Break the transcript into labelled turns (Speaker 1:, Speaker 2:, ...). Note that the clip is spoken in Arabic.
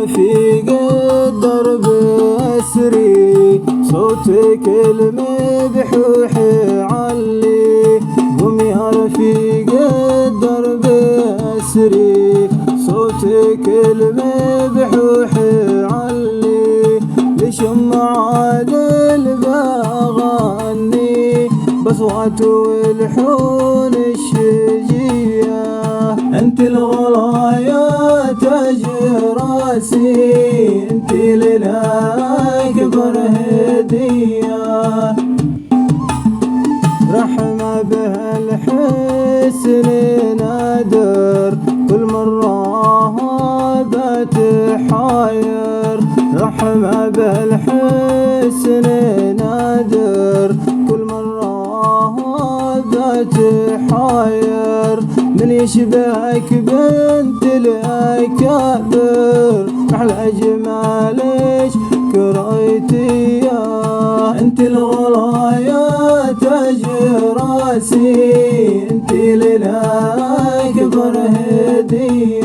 Speaker 1: رفيق الدرب أسري، صوتك المبحوح علي. قم يا رفيق الدرب أسري، صوتك المبحوح علي. لشمع عادل بغني بصوت والحون الشجية. انت الغلايا تاج راسي، انت للأكبر هدية. رحمة بها الحسن نادر، كل مرة بات حاير. رحمة بها الحسن نادر، كل مرة بات حاير. من يشبهك بنت الأكابر، أحلى جمالك كريتي. انت الغلايا تاج راسي، انت للأكبر هدية.